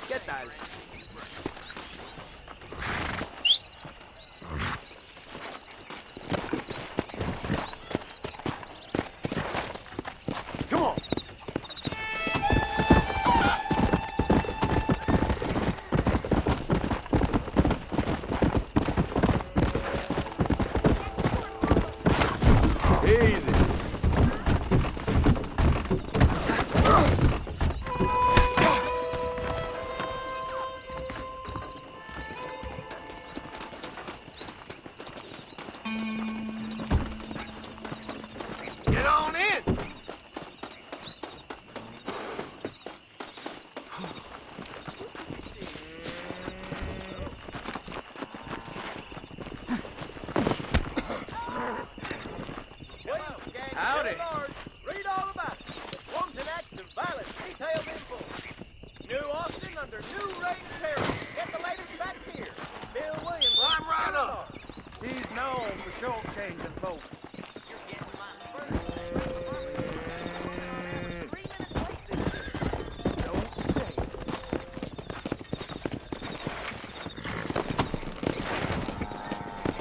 ¿Qué tal? Come on. Easy. Get on in. Howdy. Read all about it. Wanton acts of violence, detailed info. New Austin under new reign of terror. Get the latest facts here. Bill Williams. Climb right up. He's known for short-changing folks. You're getting my first. 3 minutes late this year. Don't say.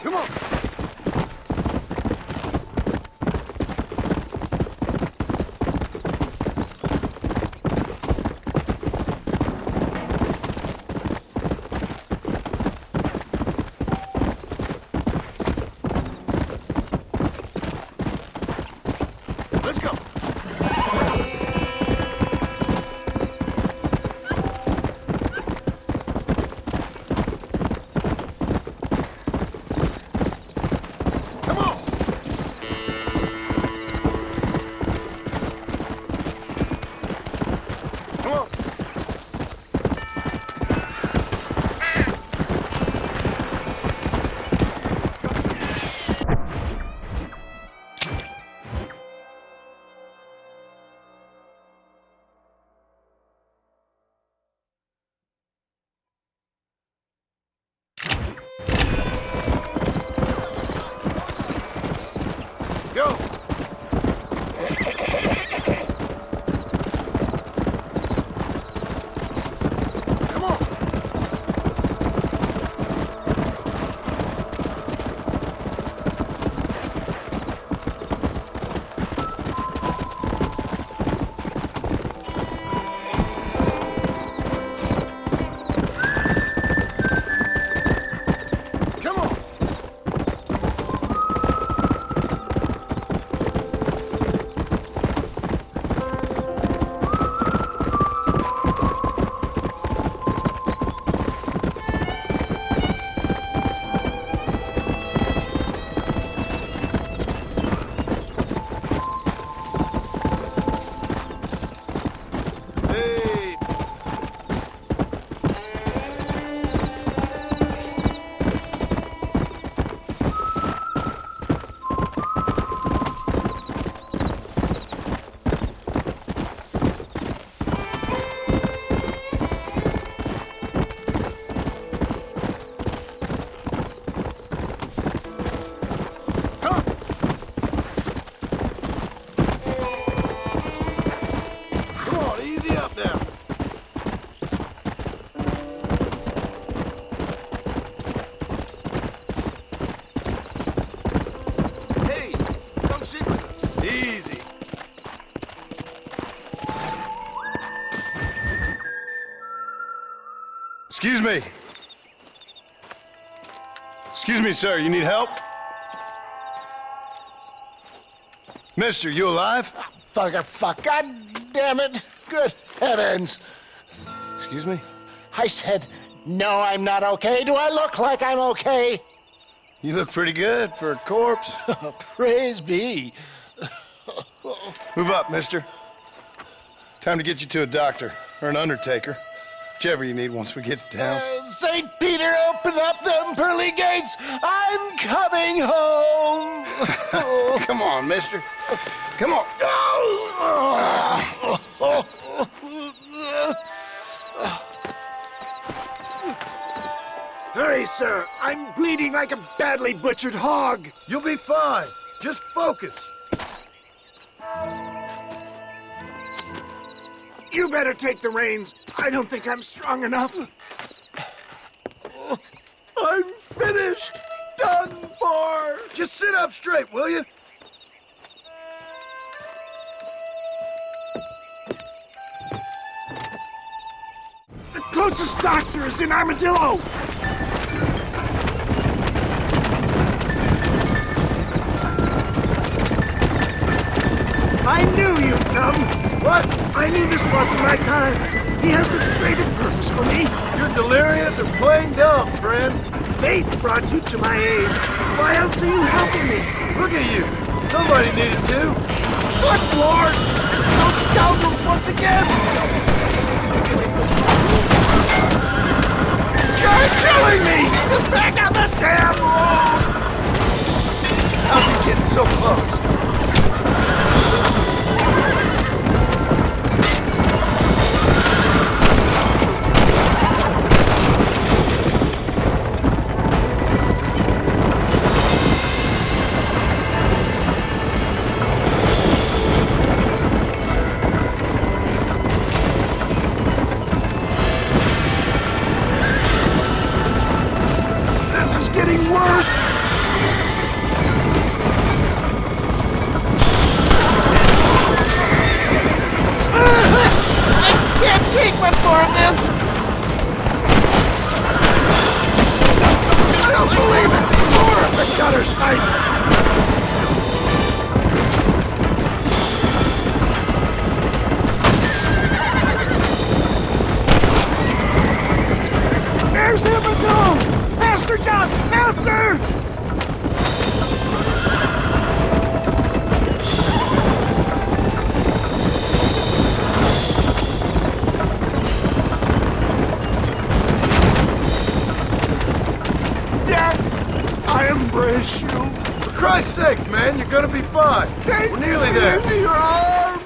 Come on. Let's go. Come on. Come on. Go. Come on. Come on. Hey. Come. Come on, easy up now. Hey, come sit with us. Easy. Excuse me. Excuse me, sir. You need help? Mister, you alive? Fuck, God damn it. Good heavens. Excuse me? I said, no, I'm not okay. Do I look like I'm okay? You look pretty good for a corpse. Praise be. Move up, mister. Time to get you to a doctor or an undertaker. Whichever you need once we get to town. St. Peter, open up them pearly gates. I'm coming home. Come on, mister. Come on. Hurry, sir. I'm bleeding like a badly butchered hog. You'll be fine. Just focus. You better take the reins. I don't think I'm strong enough. I'm finished. Done for. Just sit up straight, will you? The closest doctor is in Armadillo. I knew you'd come. What? I knew this wasn't my time. He has a greater purpose for me. You're delirious and plain dumb, friend. Fate brought you to my aid. Why else are you helping me? Look at you. Somebody needed to. Good Lord! It's those scoundrels once again! You're killing me! Get back on the damn road! How's he getting so close? For Christ's sakes, man, you're gonna be fine. We're nearly there. Into your arms.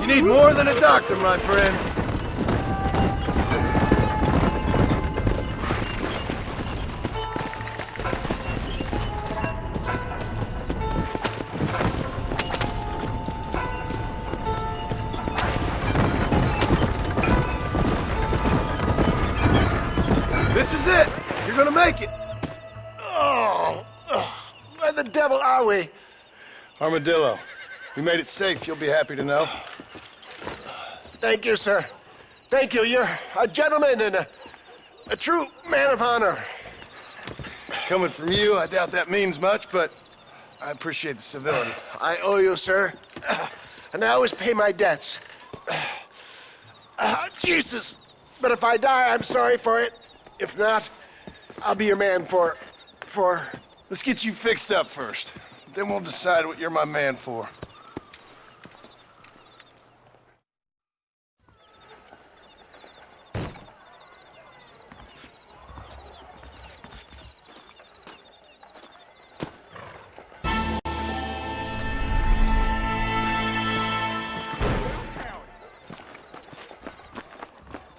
You need more than a doctor, my friend. This is it. You're gonna make it. Where the devil are we? Armadillo. We made it safe, you'll be happy to know. Thank you, sir. Thank you. You're a gentleman and a true man of honor. Coming from you, I doubt that means much, but I appreciate the civility. I owe you, sir. And I always pay my debts. Jesus. But if I die, I'm sorry for it. If not, I'll be your man for... Let's get you fixed up first. Then we'll decide what you're my man for.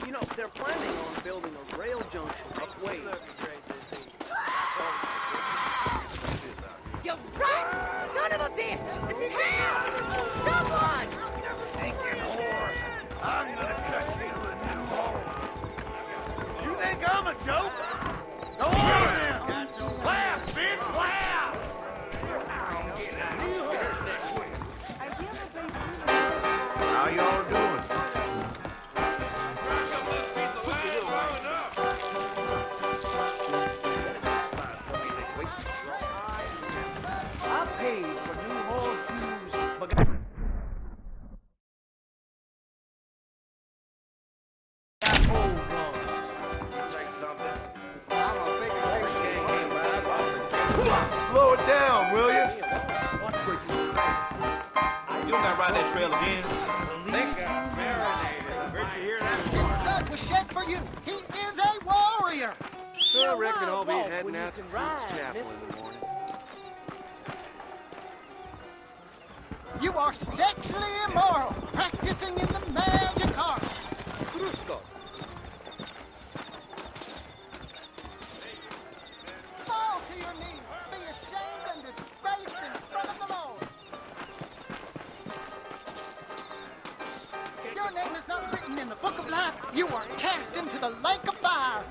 You know, they're planning on building a rail junction upway. You right, son of a bitch! Help! Someone! I'm gonna cut you a new hole. You think I'm a joke? Go on now. Laugh, bitch, laugh. How y'all doing? I paid for new horseshoes, but got old ones. Say something. I'm a big came by. Slow it down, will you? You don't gotta ride that trail again. Think I'm marinated. Where'd you hear that? Blood was shed for you. He is a warrior. I reckon I'll be heading out to Priest's Chapel in the morning. You are sexually immoral, practicing in the magic arts. Crusko. Fall to your knees. Be ashamed and disgraced in front of the Lord. You are cast into the lake of fire.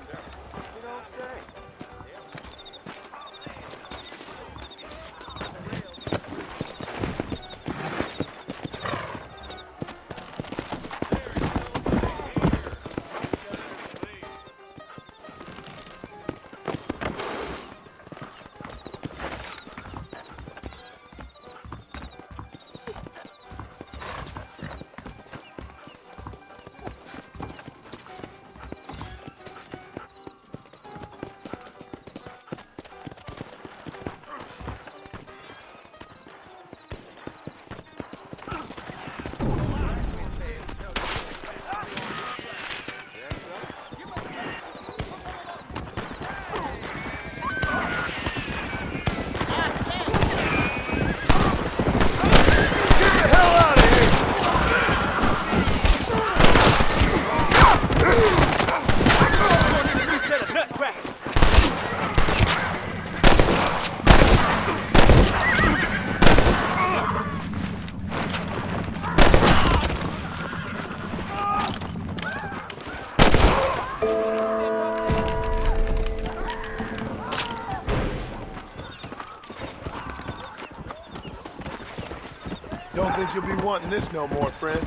Don't think you'll be wanting this no more, friend.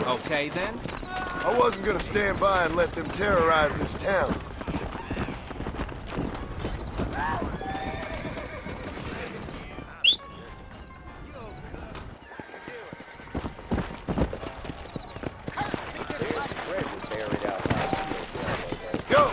Okay then. I wasn't gonna stand by and let them terrorize this town. Go!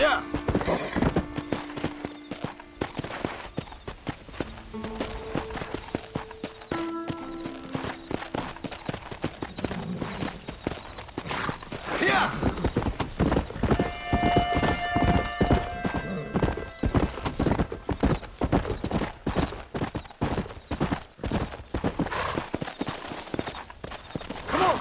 Yeah. Yeah. Come on.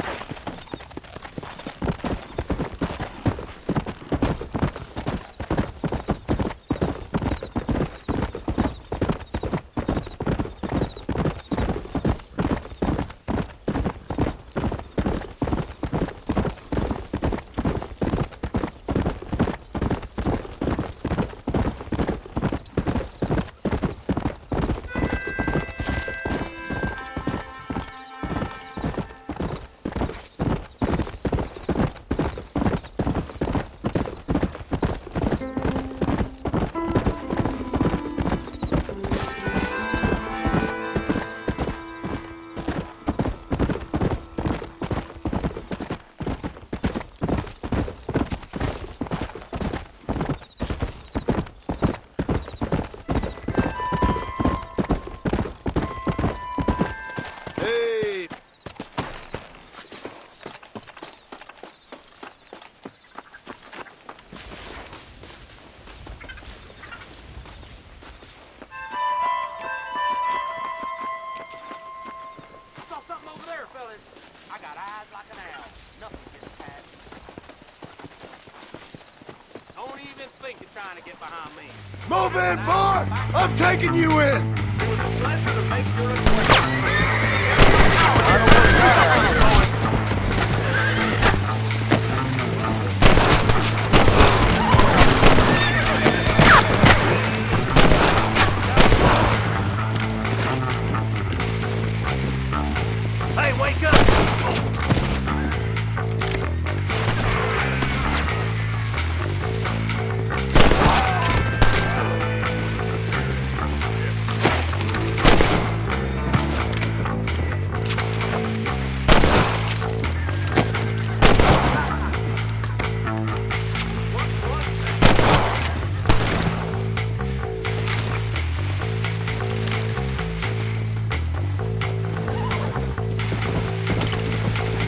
Hey. Saw something over there, fellas. I got eyes like an owl. Nothing gets past me. Don't even think of trying to get behind me. Move in, boy! I'm taking you in! It was a pleasure to make your acquaintance. Hey, wake up!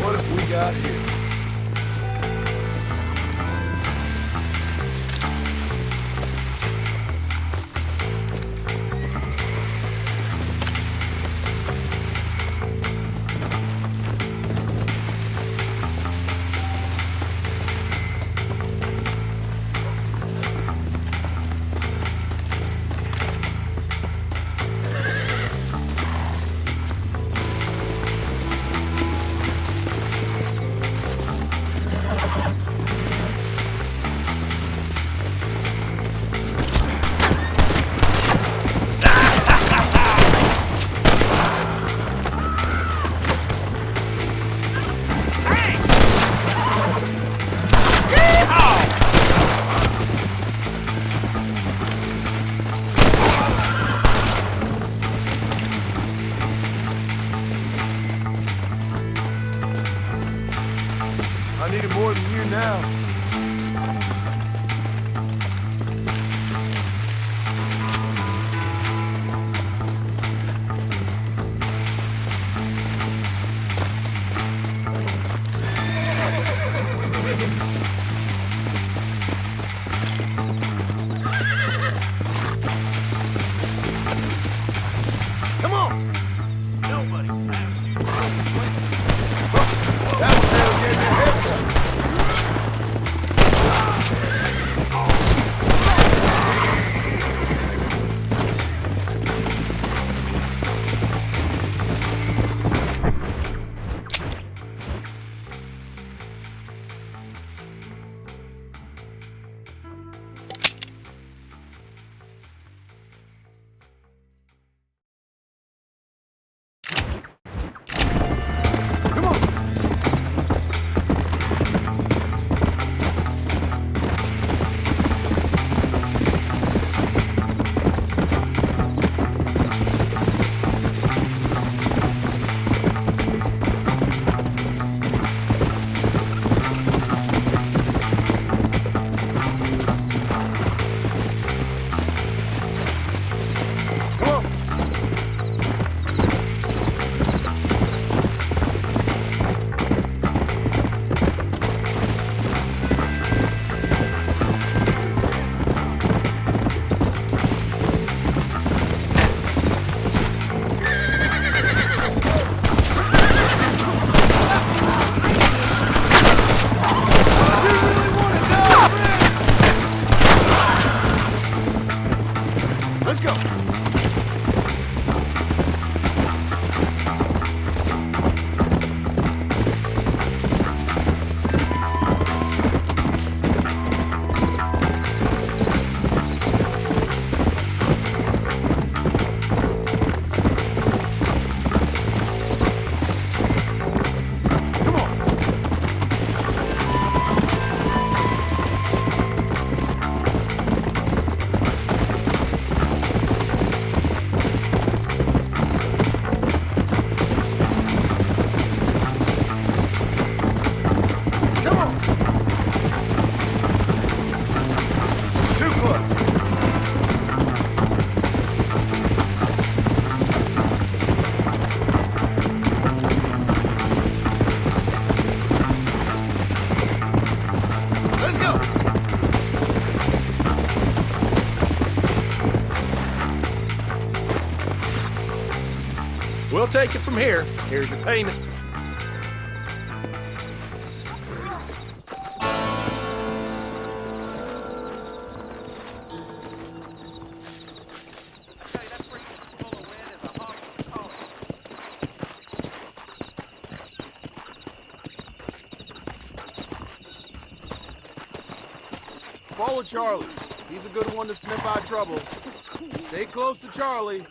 What have we got here? I need it more than you now. Come on! Nobody passed you. That was gave me a head start. We'll take it from here. Here's your payment. Follow Charlie. He's a good one to sniff out trouble. Stay close to Charlie.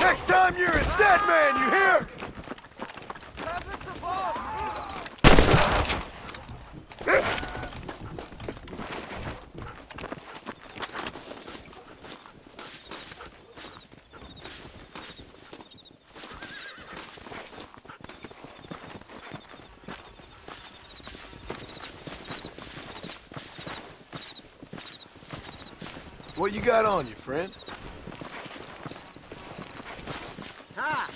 Next time you're a dead man, you hear? What you got on you, friend? Hi.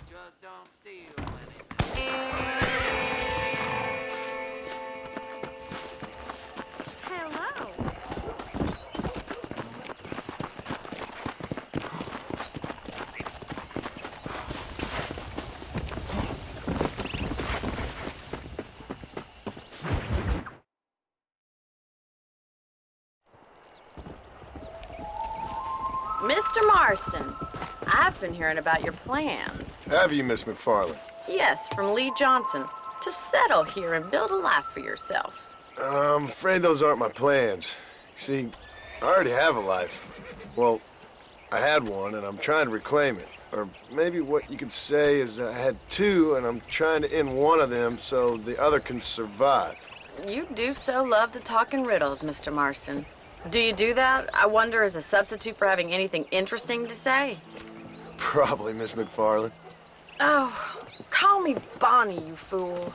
Just don't steal anything. Hello. Mr. Marston, I've been hearing about your plans. Have you, Miss McFarland? Yes, from Lee Johnson, to settle here and build a life for yourself. I'm afraid those aren't my plans. See, I already have a life. Well, I had one, and I'm trying to reclaim it. Or maybe what you could say is I had two, and I'm trying to end one of them so the other can survive. You do so love to talk in riddles, Mr. Marston. Do you do that, I wonder, as a substitute for having anything interesting to say? Probably, Miss McFarland. Oh, Call me Bonnie, you fool.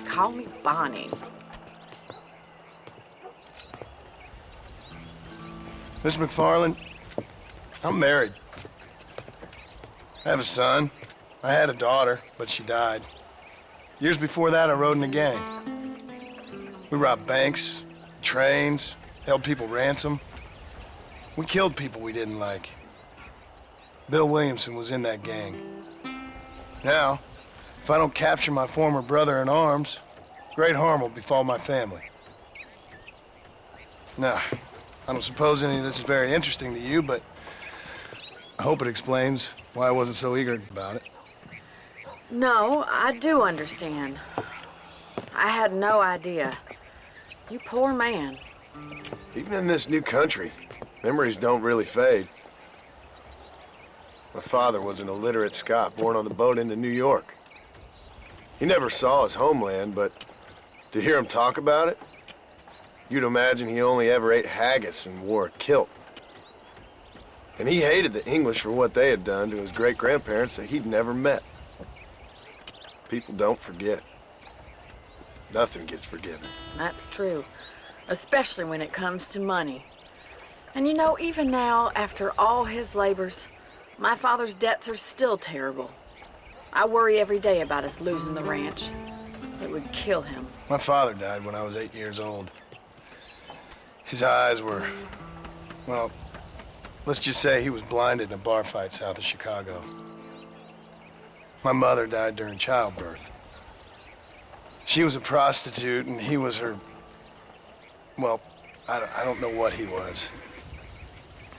Call me Bonnie. Miss McFarland, I'm married. I have a son. I had a daughter, but she died. Years before that, I rode in a gang. We robbed banks, trains, held people ransom. We killed people we didn't like. Bill Williamson was in that gang. Now, if I don't capture my former brother in arms, great harm will befall my family. Now, I don't suppose any of this is very interesting to you, but I hope it explains why I wasn't so eager about it. No, I do understand. I had no idea. You poor man. Even in this new country, memories don't really fade. My father was an illiterate Scot born on the boat into New York. He never saw his homeland, but to hear him talk about it, you'd imagine he only ever ate haggis and wore a kilt. And he hated the English for what they had done to his great-grandparents that he'd never met. People don't forget. Nothing gets forgiven. That's true, especially when it comes to money. And you know, even now, after all his labors, my father's debts are still terrible. I worry every day about us losing the ranch. It would kill him. My father died when I was 8 years old. His eyes were, well, let's just say he was blinded in a bar fight south of Chicago. My mother died during childbirth. She was a prostitute and he was her, well, I don't know what he was.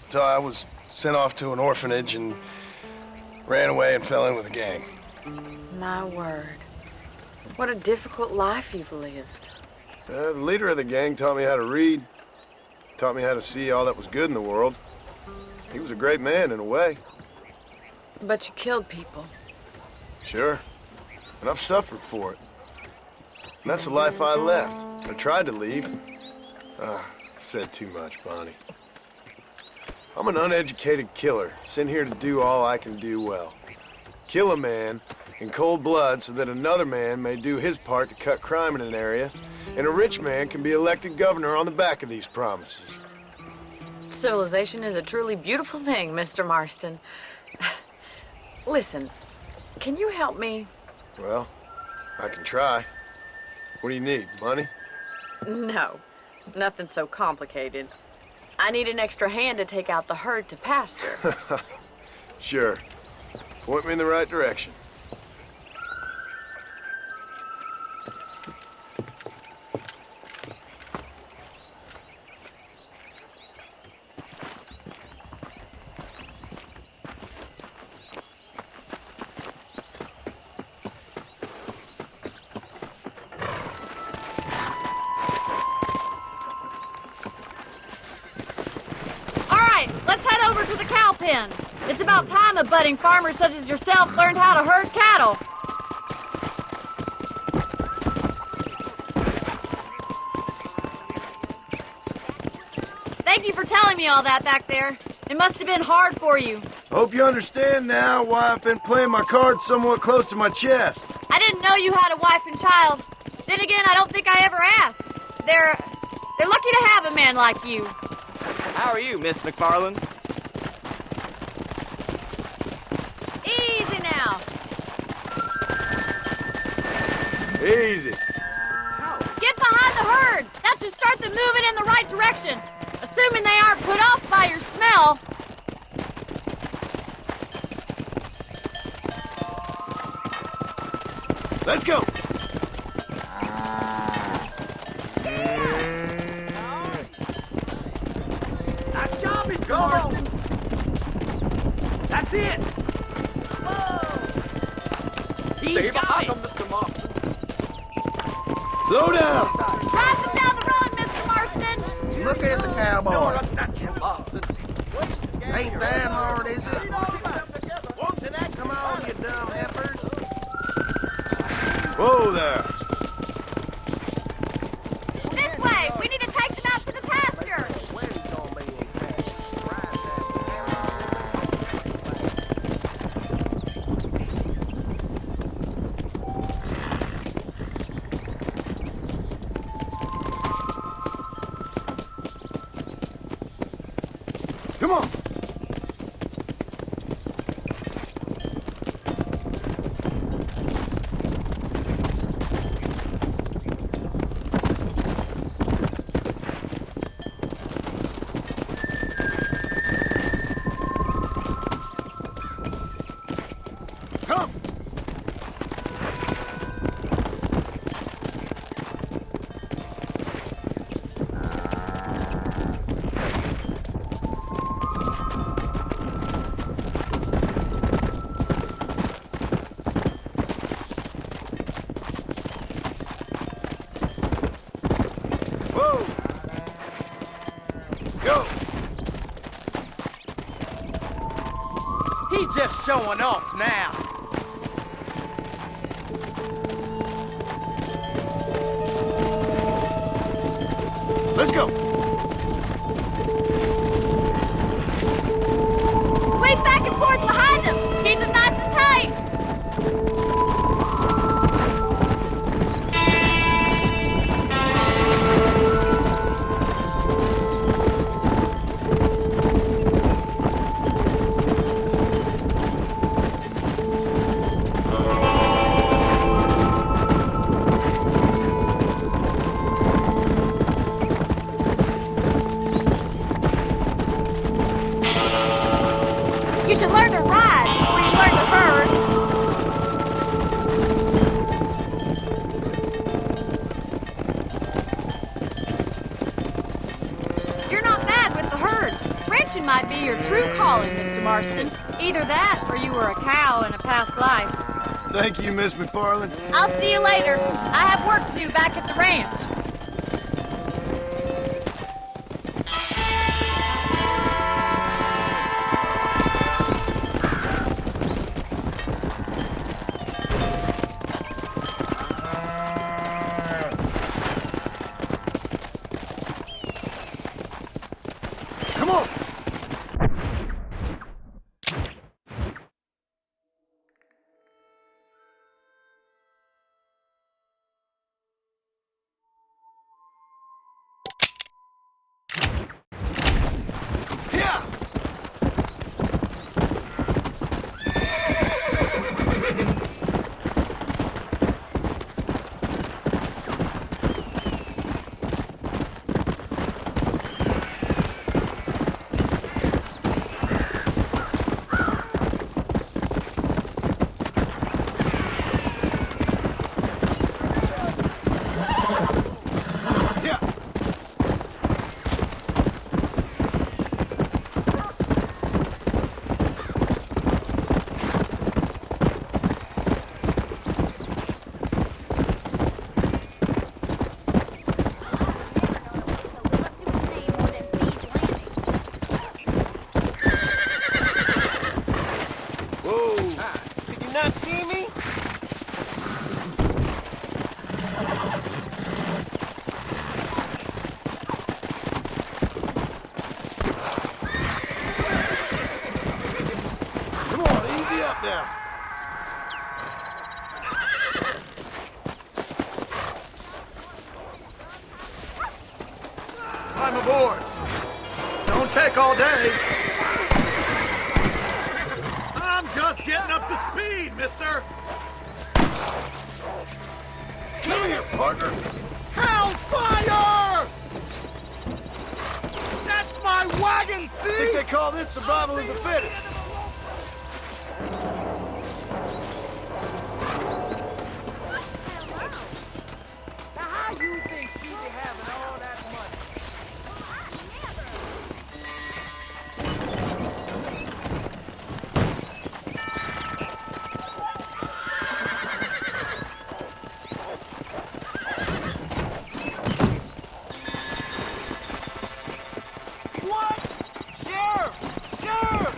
So I was sent off to an orphanage and ran away and fell in with a gang. My word. What a difficult life you've lived. The leader of the gang taught me how to read, taught me how to see all that was good in the world. He was a great man in a way. But you killed people. Sure. And I've suffered for it. And that's the life I left. I tried to leave. I said too much, Bonnie. I'm an uneducated killer, sent here to do all I can do well. Kill a man in cold blood so that another man may do his part to cut crime in an area, and a rich man can be elected governor on the back of these promises. Civilization is a truly beautiful thing, Mr. Marston. Listen, can you help me? Well, I can try. What do you need, money? No, nothing so complicated. I need an extra hand to take out the herd to pasture. Sure. Point me in the right direction. It's about time a budding farmer such as yourself learned how to herd cattle. Thank you for telling me all that back there. It must have been hard for you. Hope you understand now why I've been playing my cards somewhat close to my chest. I didn't know you had a wife and child. Then again, I don't think I ever asked. They're lucky to have a man like you. How are you, Miss McFarland? Easy now. Easy. Get behind the herd. That should start them moving in the right direction. Assuming they aren't put off by your smell. Let's go. Nice job, Mr. Marston. That's it. Stay behind him, Mr. Marston. Slow down. Drive them down the road, Mr. Marston. Look at the cowboy. You're a natural, Marston. Ain't that hard, is it? Come on, you dumb heifers. Whoa there. This way. We need to take them out to the pasture. just showing off now. Let's go. Sweep back and forth behind them. Keep them nice and tight. You should learn to ride before you learn to herd. You're not bad with the herd. Ranching might be your true calling, Mr. Marston. Either that or you were a cow in a past life. Thank you, Miss McFarland. I'll see you later. I have work to do back at the ranch. Come on. Yeah. Did you not see me? Come on, easy up now. I'm aboard. Don't take all day. I'm just getting up to speed, mister. Come here, partner. Hellfire! That's my wagon, I think see? they call this survival of the fittest. Now how you think she be having all that money? What? Sheriff! Sheriff!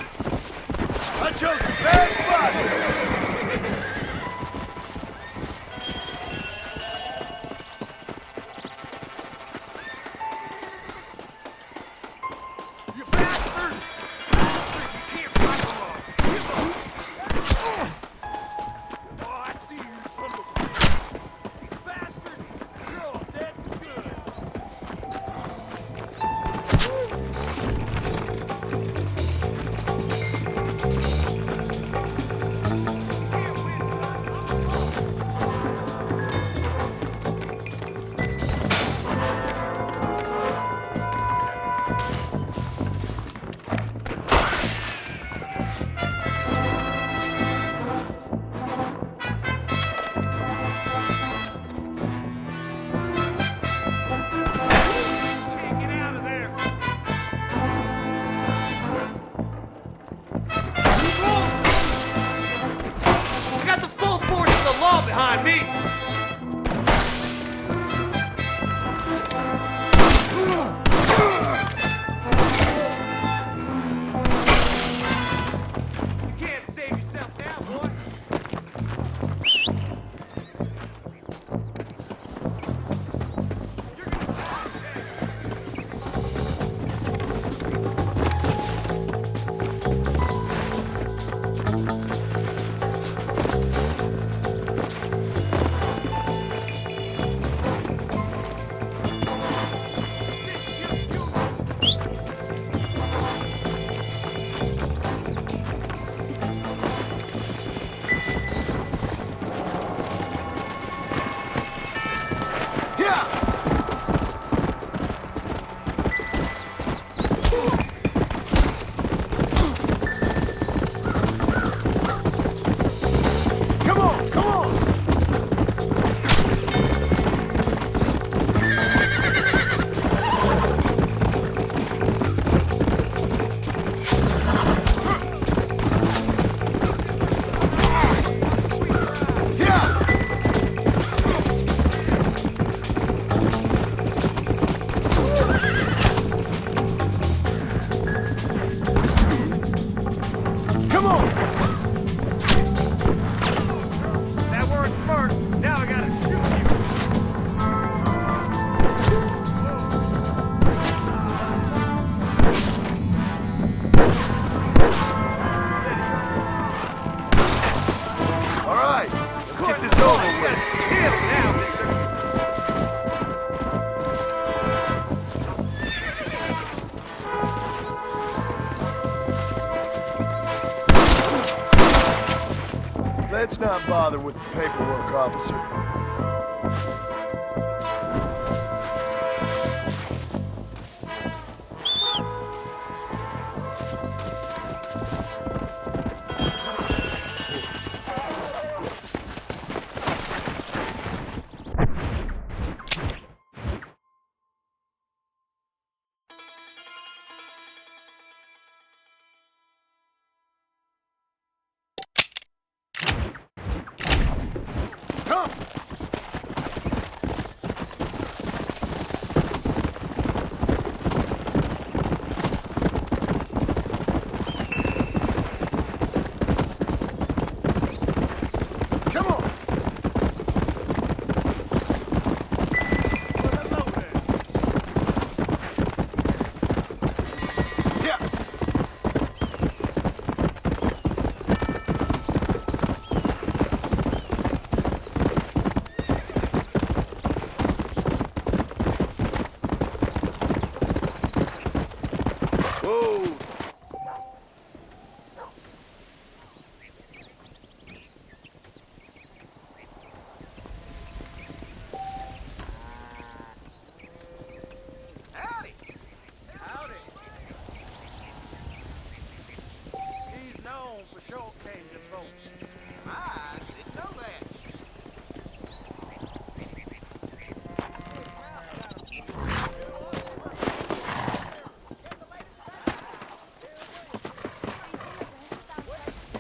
Let's not bother with the paperwork, officer.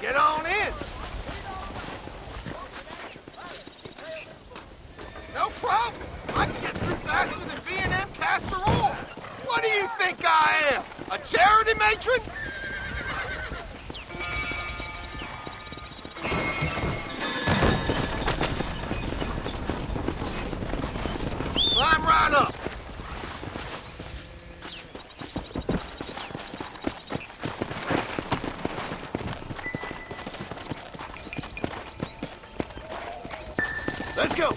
Get on in. No problem. I can get through faster than B&M castor oil. What do you think I am? A charity matron? Climb right up. Let's go!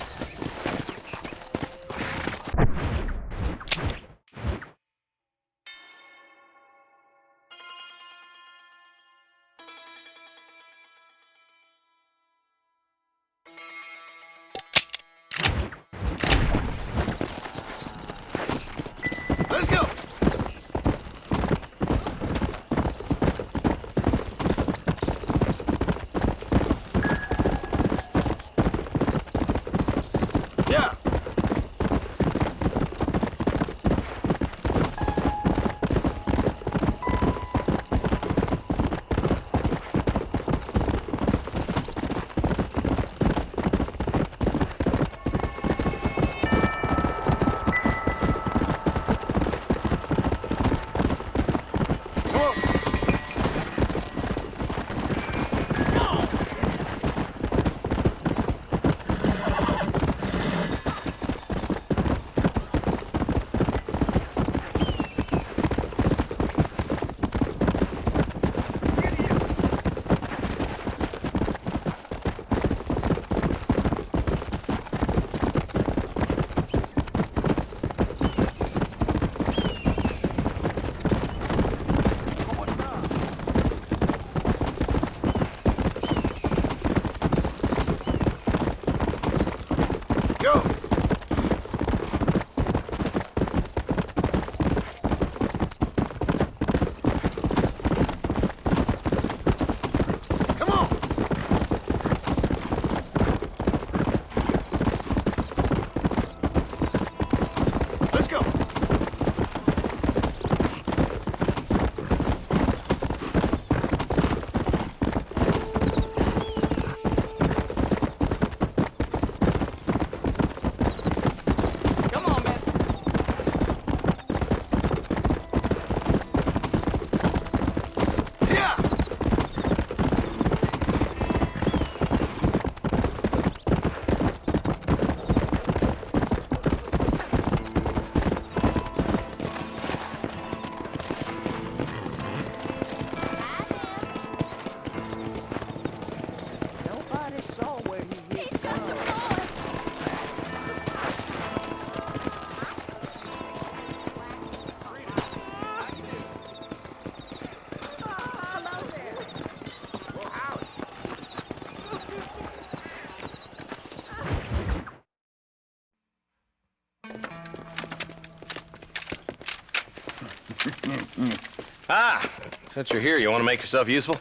Since you're here, you want to make yourself useful?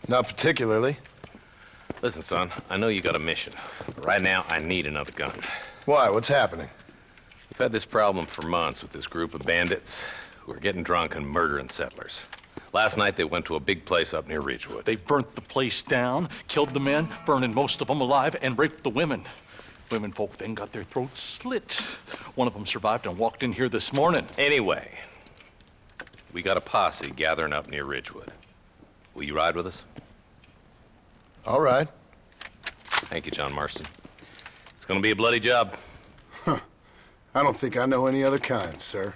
Not particularly. Listen, son, I know you got a mission. But right now, I need another gun. Why? What's happening? We've had this problem for months with this group of bandits who are getting drunk and murdering settlers. Last night, they went to a big place up near Ridgewood. They burnt the place down, killed the men, burning most of them alive, and raped the women. Women folk then got their throats slit. One of them survived and walked in here this morning. Anyway, we got a posse gathering up near Ridgewood. Will you ride with us? All right. Thank you, John Marston. It's gonna be a bloody job. Huh. I don't think I know any other kind, sir.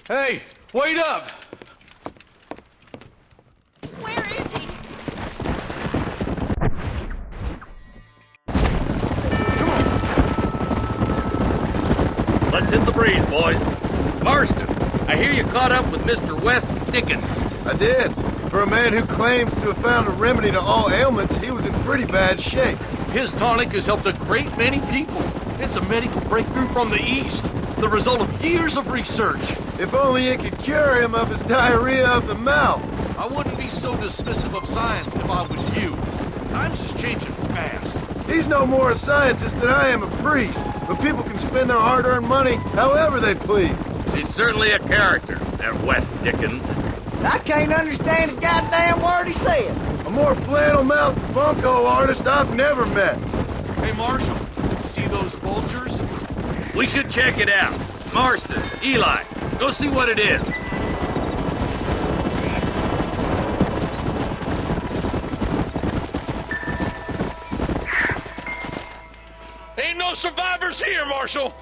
Hey, wait up! Where is he? Let's hit the breeze, boys. Marston, I hear you caught up with Mr. West Dickens. I did. For a man who claims to have found a remedy to all ailments, he was in pretty bad shape. His tonic has helped a great many people. It's a medical breakthrough from the East, the result of years of research. If only it could cure him of his diarrhea of the mouth. I wouldn't be so dismissive of science if I was you. Times is changing fast. He's no more a scientist than I am a priest, but people can spend their hard-earned money however they please. He's certainly a character, that West Dickens. I can't understand a goddamn word he said. A more flannel-mouthed bunco artist I've never met. Hey, Marshal, see those vultures? We should check it out. Marston, Eli, go see what it is. Ain't no survivors here, Marshal!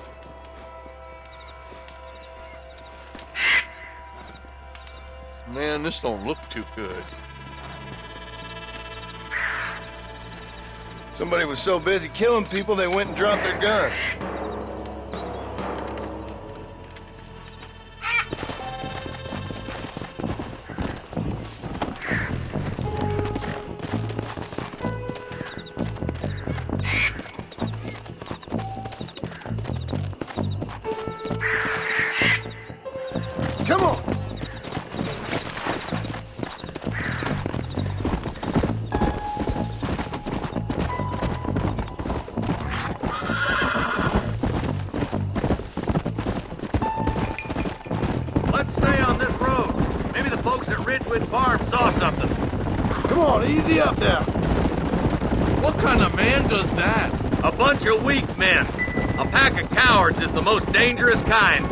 Man, this don't look too good. Somebody was so busy killing people they went and dropped their guns. Come on! Let's stay on this road. Maybe the folks at Ridgewood Farm saw something. Come on, easy up now. What kind of man does that? A bunch of weak men. A pack of cowards is the most dangerous kind.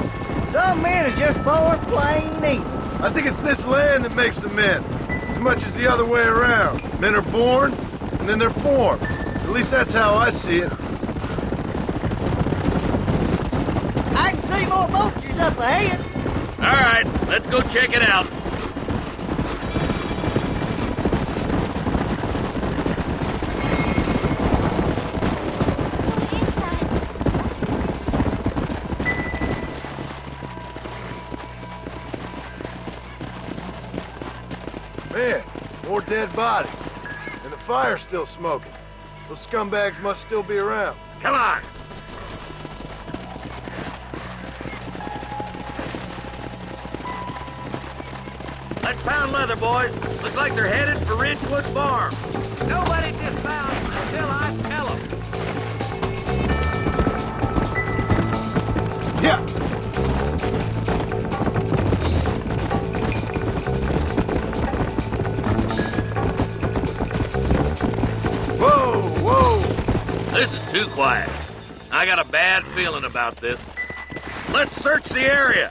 Some men is just born plain evil. I think it's this land that makes them men, as much as the other way around. Men are born, and then they're formed. At least that's how I see it. I can see more vultures up ahead. All right, let's go check it out. Man, more dead bodies. And the fire's still smoking. Those scumbags must still be around. Come on. Let's pound leather, boys. Looks like they're headed for Ridgewood Farm. Nobody dismounts until I tell them. Yeah. Whoa, whoa. This is too quiet. I got a bad feeling about this. Let's search the area.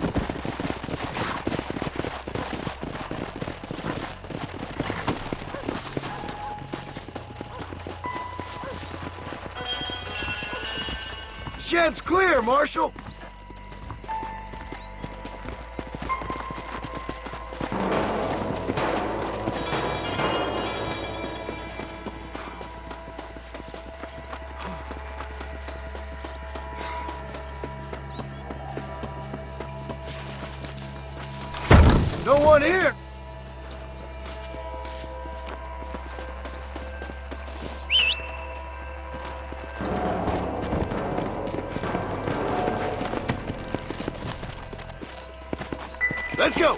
Shed's clear, Marshal. No one here. Let's go!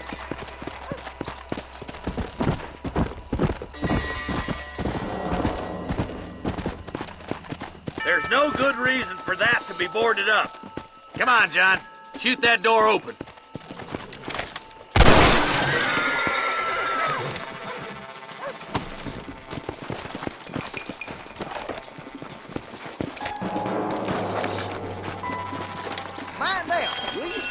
There's no good reason for that to be boarded up. Come on, John. Shoot that door open. Mind now, will you?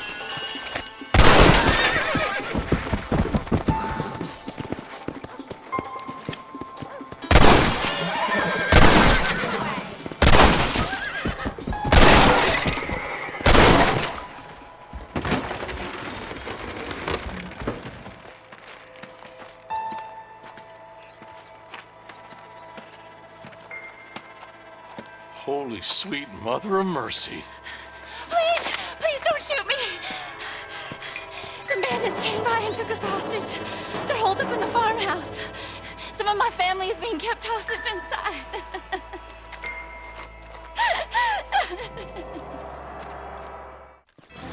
Holy sweet mother of mercy. Please don't shoot me. Some bandits came by and took us hostage. They're holed up in the farmhouse. Some of my family is being kept hostage inside.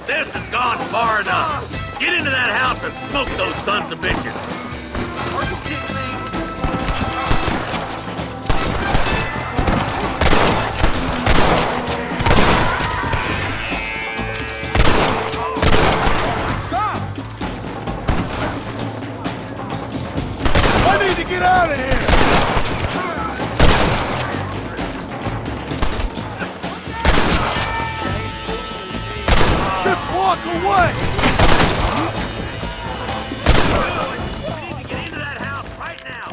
This has gone far enough. Get into that house and smoke those sons of bitches. Are you kidding me? I need to get out of here! Just walk away! We need to get into that house right now.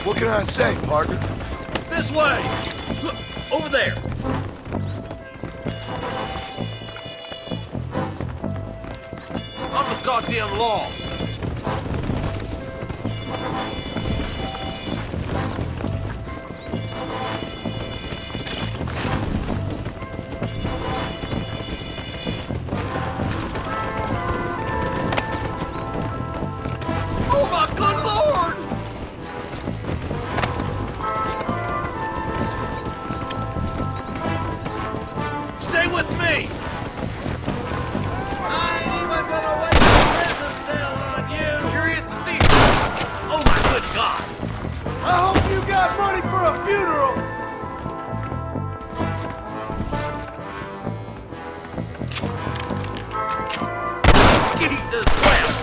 What can I say, partner? This way. Look, over there. On the goddamn law. Oh my good lord! Stay with me! I ain't even gonna waste a prison cell on you! Curious to see... Oh my good God! I hope you got money for a funeral! Jesus Christ!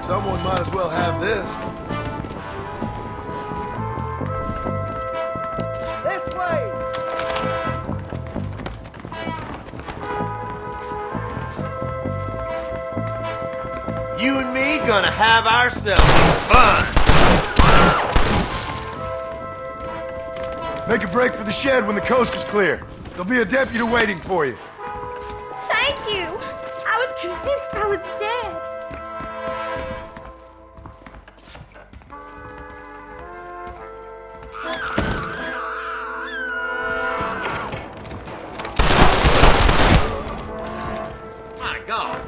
Someone might as well have this. This way! You and me gonna have ourselves fun! Make a break for the shed when the coast is clear. There'll be a deputy waiting for you. Thank you. I was convinced I was dead. My God!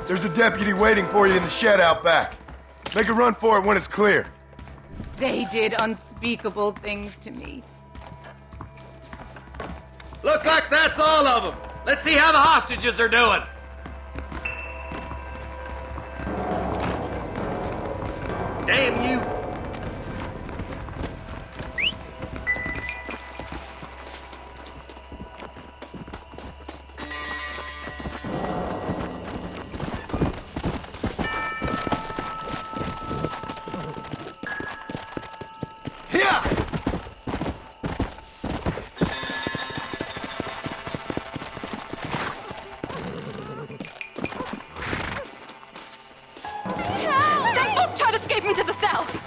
There's a deputy waiting for you in the shed out back. Make a run for it when it's clear. They did unspeakable things to me. Look like that's all of them. Let's see how the hostages are doing. Damn you. Here! Some folk tried to escape him to the south,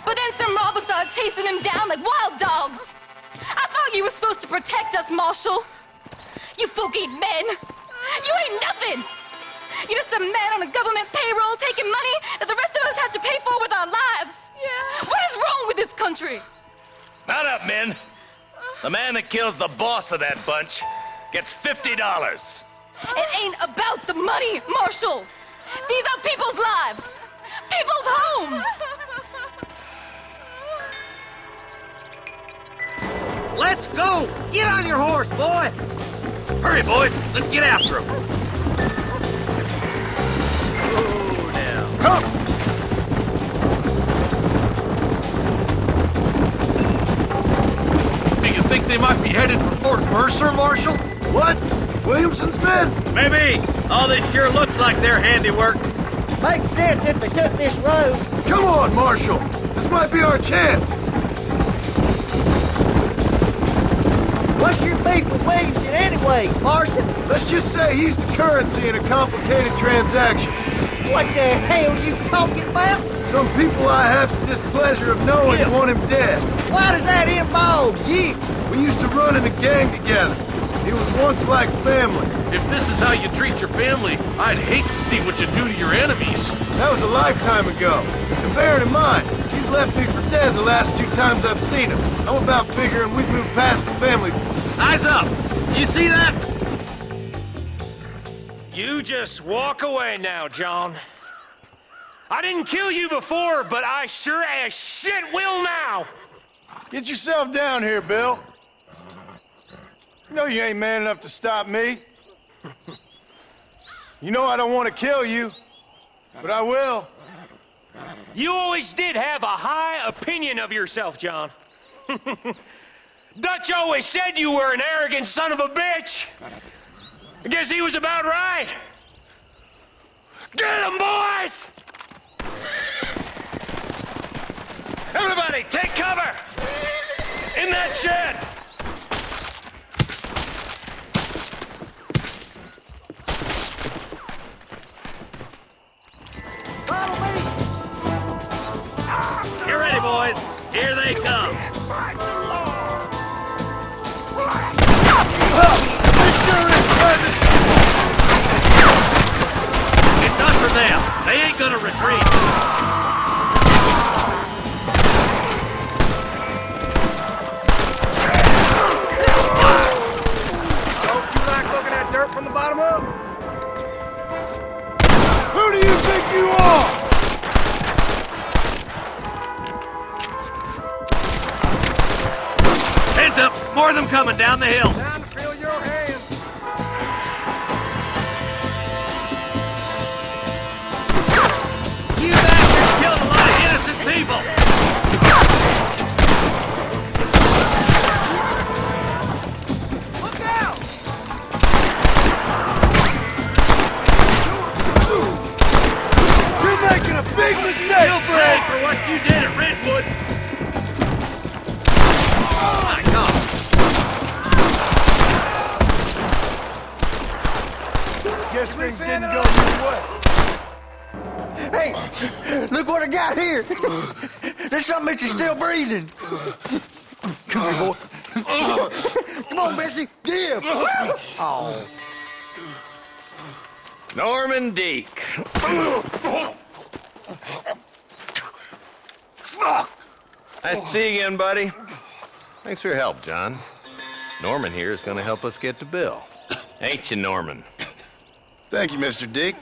but then some robbers started chasing him down like wild dogs. I thought you were supposed to protect us, Marshal. You folk ain't men. You ain't nothing. You're just a man on a government payroll taking money that the rest of us have to pay for with our lives. Yeah. What is wrong with this country? Mount up, men. The man that kills the boss of that bunch gets $50. It ain't about the money, Marshal. These are people's lives, people's homes. Let's go! Get on your horse, boy! Hurry, boys. Let's get after him. Oh, now. Come! Do you think they might be headed for Fort Mercer, Marshal? What? Williamson's men? Maybe. All this sure looks like their handiwork. Makes sense if they took this road. Come on, Marshal! This might be our chance! What's your beef with Williamson anyway, Marston? Let's just say he's the currency in a complicated transaction. What the hell you talking about? Some people I have the displeasure of knowing want him dead. Why does that involve you? We used to run in a gang together. He was once like family. If this is how you treat your family, I'd hate to see what you do to your enemies. That was a lifetime ago. And bearing in mind, he's left me for dead the last 2 times I've seen him. I'm about figuring we've moved past the family. Eyes up! You see that? You just walk away now, John. I didn't kill you before, but I sure as shit will now! Get yourself down here, Bill. You know you ain't man enough to stop me. You know I don't want to kill you, but I will. You always did have a high opinion of yourself, John. Dutch always said you were an arrogant son of a bitch. I guess he was about right. Get him, boys! Everybody, take cover! In that shed! Follow me! Get ready, boys. Here they come. It's us or them. They ain't gonna retreat. Don't you like looking at dirt from the bottom up? Who do you think you are? Heads up. More of them coming down the hill. Time to feel your hands. You bastards killed a lot of innocent people. Look out! You're making a big mistake! You'll pay for what you did at Ridgewood. My God. Guess things didn't go your way. Hey, look what I got here. There's something that you're still breathing. Come here, boy. Come on, Bessie. Give. Oh. Norman Deek. Fuck! Nice to see you again, buddy. Thanks for your help, John. Norman here is going to help us get to Bill. Ain't you, Norman? Thank you, Mr. Dick.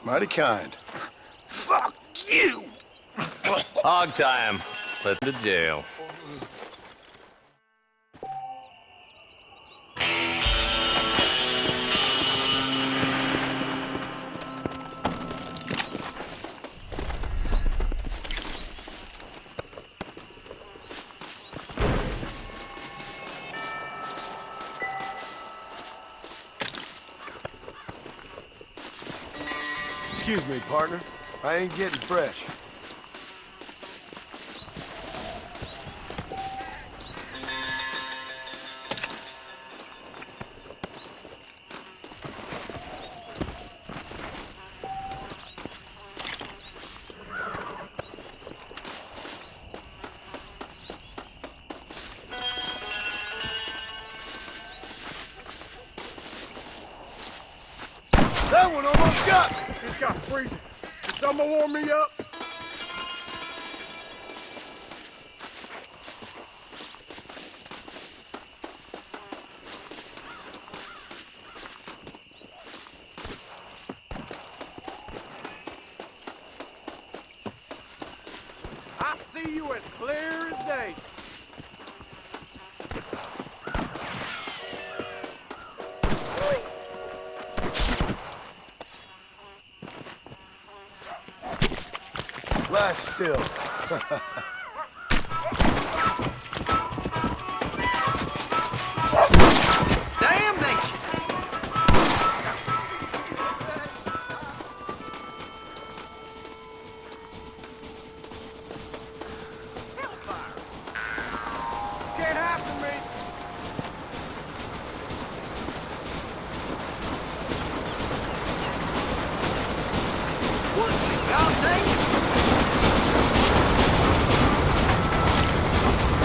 Mighty kind. Fuck you! Hog time. Let to jail. Excuse me, partner. I ain't getting fresh. That one almost got me! It's got freezing. Can someone warm me up? I see you as clear as day. still. Damnation! Can't happen, me. What? Y'all think?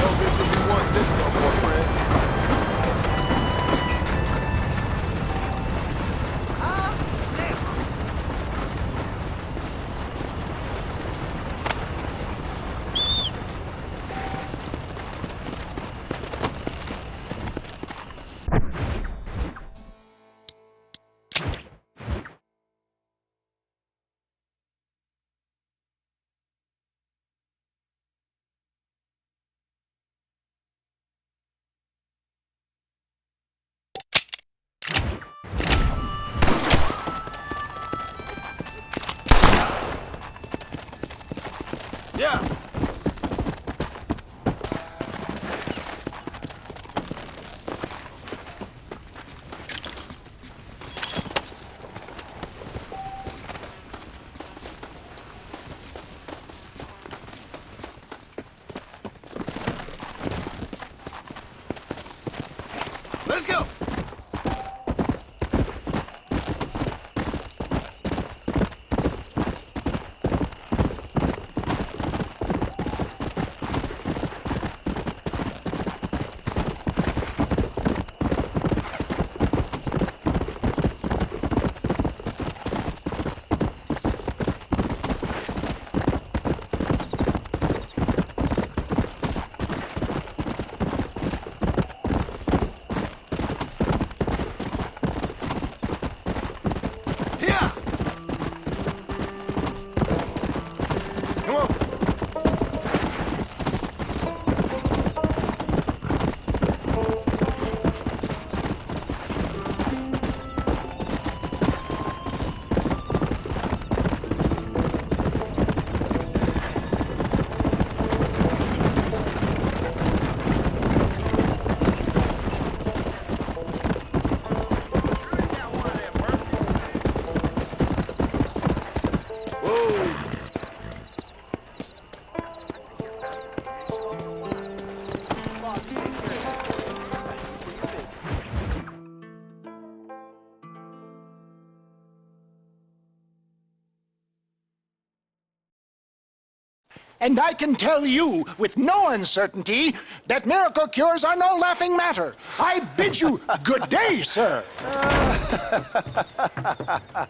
Don't think that we want this no more, friend. Yeah. Let's go. And I can tell you with no uncertainty that miracle cures are no laughing matter. I bid you good day, sir.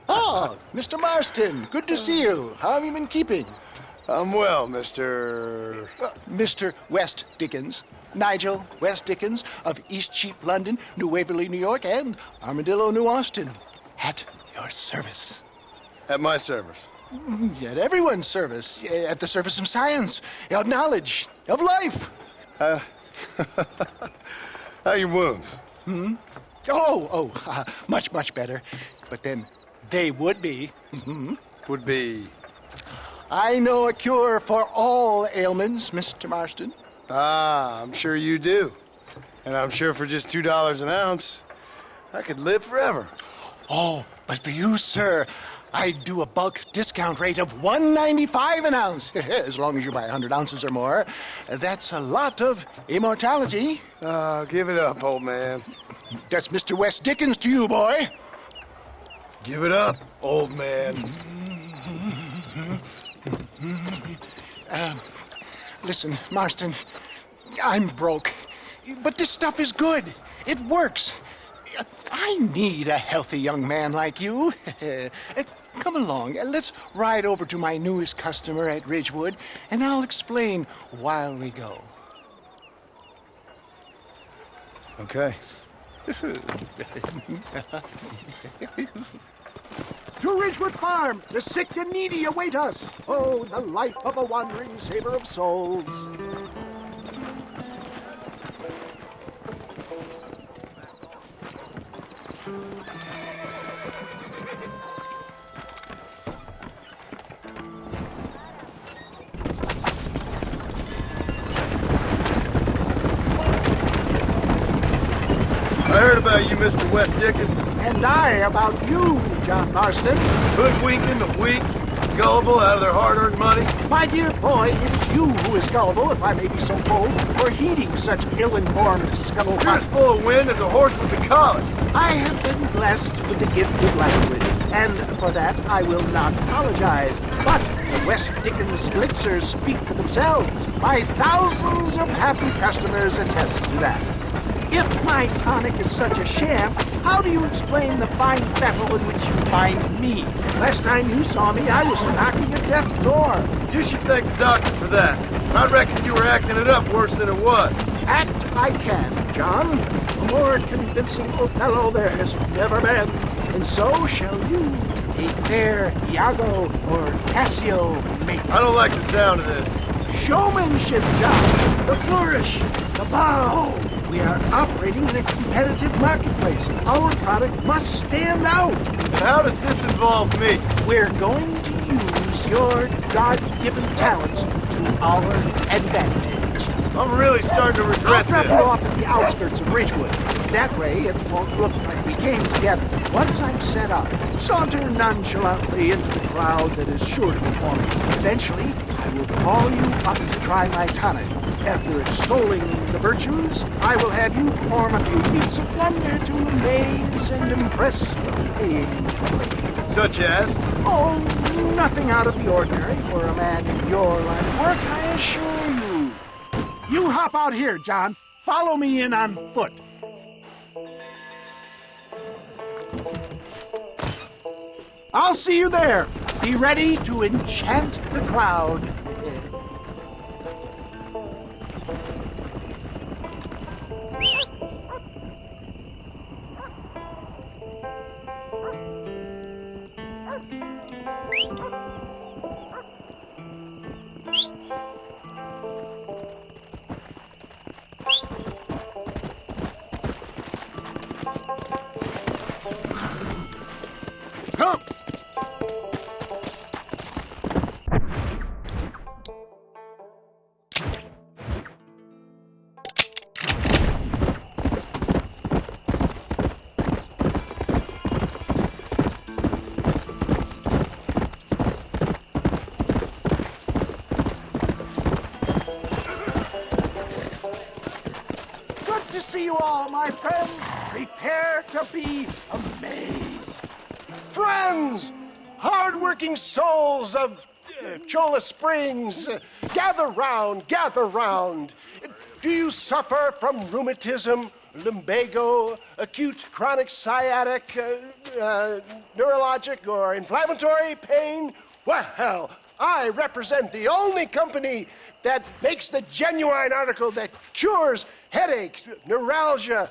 Oh, Mr. Marston, good to see you. How have you been keeping? I'm well, Mr. Mr. West Dickens. Nigel West Dickens of East Cheap, London, New Waverly, New York, and Armadillo, New Austin. At your service. At my service. At everyone's service. At the service of science, of knowledge, of life. How are your wounds? Much, much better. But then they would be. Would be? I know a cure for all ailments, Mr. Marston. Ah, I'm sure you do. And I'm sure for just $2 an ounce, I could live forever. Oh, but for you, sir, I'd do a bulk discount rate of $1.95 an ounce, as long as you buy 100 ounces or more. That's a lot of immortality. Give it up, old man. That's Mr. West Dickens to you, boy. Give it up, old man. Listen, Marston, I'm broke, but this stuff is good. It works. I need a healthy young man like you. Come along, let's ride over to my newest customer at Ridgewood, and I'll explain while we go. Okay. To Ridgewood Farm, the sick and needy await us. Oh, the life of a wandering saver of souls. I heard about you, Mr. West Dickens. And I about you, John Marston. Hoodwinking the weak, gullible out of their hard-earned money. My dear boy, it is you who is gullible, if I may be so bold, for heeding such ill-informed scuttlebutt. You're as full of wind as a horse with a collar. I have been blessed with the gift of language, and for that I will not apologize. But the West Dickens elixirs speak for themselves. My thousands of happy customers attest to that. If my tonic is such a sham, how do you explain the fine fettle in which you find me? Last time you saw me, I was knocking at death's door. You should thank the doctor for that. I reckon you were acting it up worse than it was. Act I can, John. A more convincing Othello there has never been. And so shall you, a fair Iago or Cassio mate. I don't like the sound of this. Showmanship, John. The flourish, the bow. We are operating in a competitive marketplace. Our product must stand out. And how does this involve me? We're going to use your God-given talents to our advantage. I'm really starting to regret I'll drop this. you off at the outskirts of Ridgewood. That way it won't look like we came together. Once I'm set up, saunter nonchalantly into the crowd that is sure to be forming. Eventually, I will call you up to try my tonic. After extolling the virtues, I will have you perform a few feats of wonder to amaze and impress the paying public. Such as? Oh, nothing out of the ordinary for a man in your line of work, I assure you. You hop out here, John. Follow me in on foot. I'll see you there. Be ready to enchant the crowd. Come! Good to see you all, my friends. Prepare to be amazed. Friends, hard-working souls of Cholla Springs, gather round, gather round. Do you suffer from rheumatism, lumbago, acute chronic sciatic, neurologic, or inflammatory pain? Well, I represent the only company that makes the genuine article that cures headaches, neuralgia,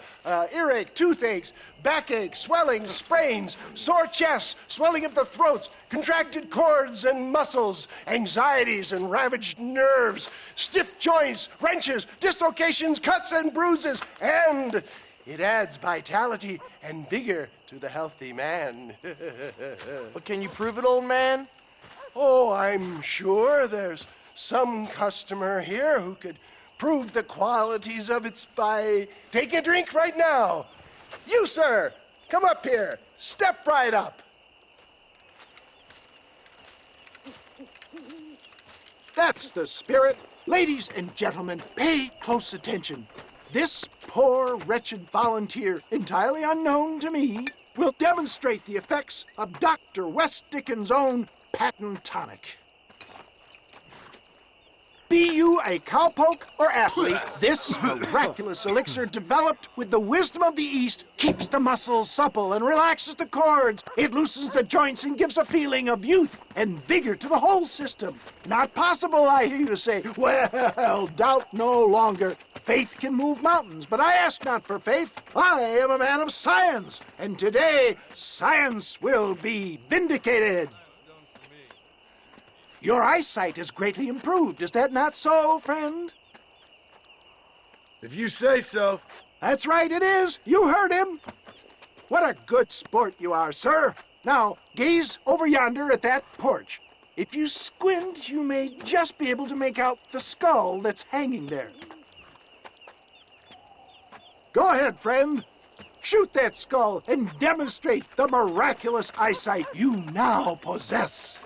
earache, toothaches, backache, swelling, sprains, sore chests, swelling of the throats, contracted cords and muscles, anxieties and ravaged nerves, stiff joints, wrenches, dislocations, cuts and bruises, and it adds vitality and vigor to the healthy man. But can you prove it, old man? Oh, I'm sure there's some customer here who could prove the qualities of it by taking a drink right now. You, sir, come up here. Step right up. That's the spirit. Ladies and gentlemen, pay close attention. This poor, wretched volunteer, entirely unknown to me, will demonstrate the effects of Dr. West Dickens' own patent tonic. Be you a cowpoke or athlete, this miraculous elixir developed with the wisdom of the East keeps the muscles supple and relaxes the cords. It loosens the joints and gives a feeling of youth and vigor to the whole system. Not possible, I hear you say. Well, doubt no longer. Faith can move mountains, but I ask not for faith. I am a man of science, and today science will be vindicated. Your eyesight is greatly improved. Is that not so, friend? If you say so. That's right, it is. You heard him. What a good sport you are, sir. Now, gaze over yonder at that porch. If you squint, you may just be able to make out the skull that's hanging there. Go ahead, friend. Shoot that skull and demonstrate the miraculous eyesight you now possess.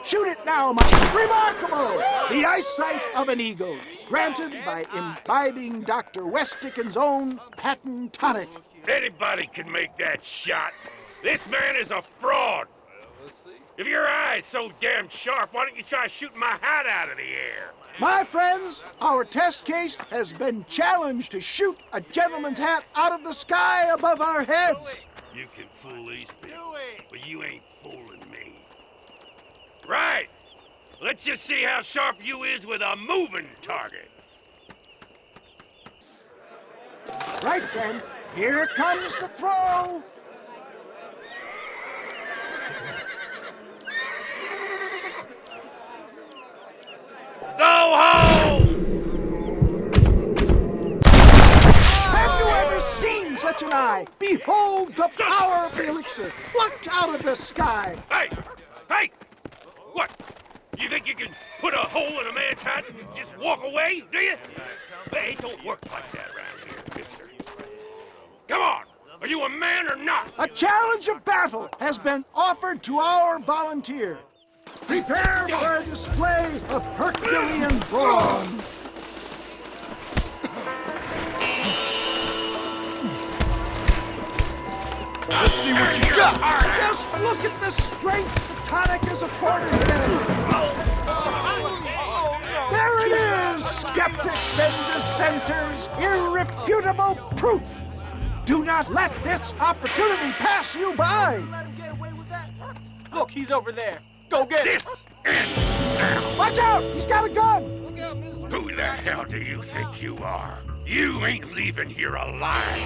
Shoot it now, my remarkable! The eyesight of an eagle, granted by imbibing Dr. West Dickens' own patent tonic. Anybody can make that shot. This man is a fraud. If your eye's so damn sharp, why don't you try shooting my hat out of the air? My friends, our test case has been challenged to shoot a gentleman's hat out of the sky above our heads. You can fool these people, but you ain't fooling me. Right. Let's just see how sharp you is with a moving target. Right then, here comes the throw. Go home! Have you ever seen such an eye? Behold the power of the elixir, plucked out of the sky. Hey! Hey! What? You think you can put a hole in a man's hat and just walk away, do you? Hey, it don't work like that around here, mister. Come on! Are you a man or not? A challenge of battle has been offered to our volunteer. Prepare for a display of Herculean brawn. Let's see what you got. Just look at the strength the tonic has afforded him. There it is, skeptics and dissenters, irrefutable proof. Do not let this opportunity pass you by. Look, he's over there. Go get him. This end now. Watch out! He's got a gun! Who the hell do you think you are? You ain't leaving here alive.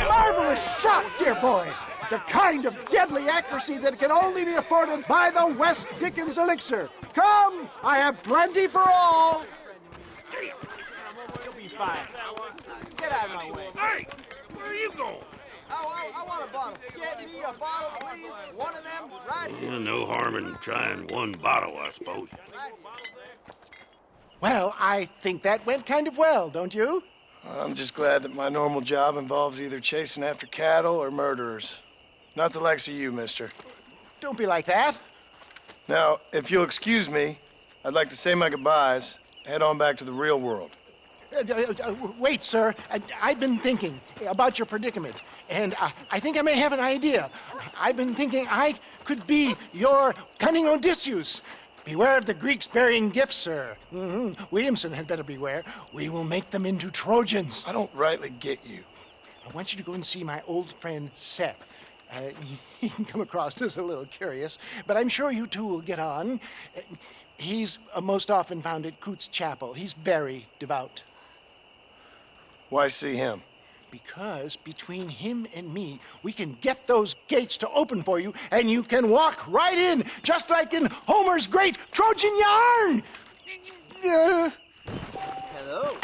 Marvelous shot, dear boy! The kind of deadly accuracy that can only be afforded by the West Dickens elixir. Come, I have plenty for all. You'll be fine. Get out of my way. Hey, where are you going? I want a bottle. Get me a bottle, please. One of them right here. No harm in trying one bottle, I suppose. Well, I think that went kind of well, don't you? I'm just glad that my normal job involves either chasing after cattle or murderers. Not the likes of you, mister. Don't be like that. Now, if you'll excuse me, I'd like to say my goodbyes, head on back to the real world. Wait, sir. I've been thinking about your predicament, and I think I may have an idea. I've been thinking I could be your cunning Odysseus. Beware of the Greeks bearing gifts, sir. Williamson had better beware. We will make them into Trojans. I don't rightly get you. I want you to go and see my old friend Seth. He can come across as a little curious, but I'm sure you two will get on. He's most often found at Coots Chapel. He's very devout. Why see him? Because between him and me, we can get those gates to open for you, and you can walk right in, just like in Homer's great Trojan yarn! Hello.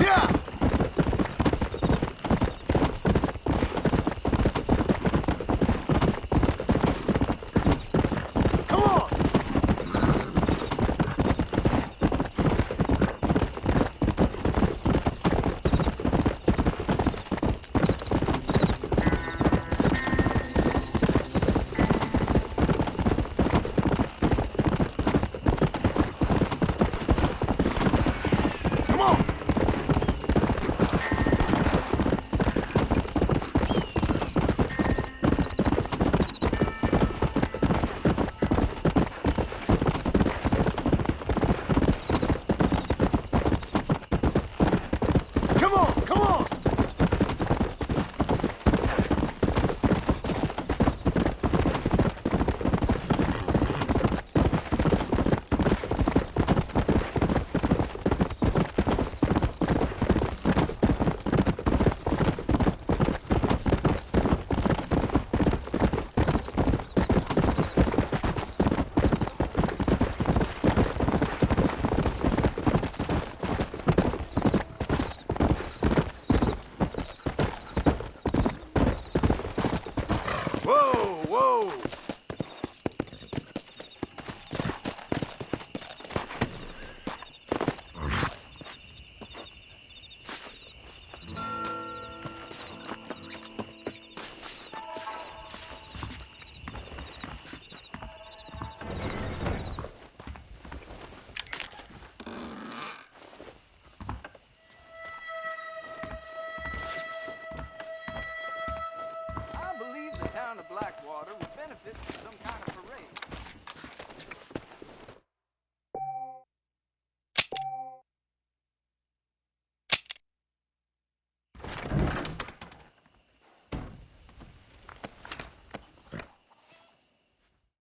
Yeah!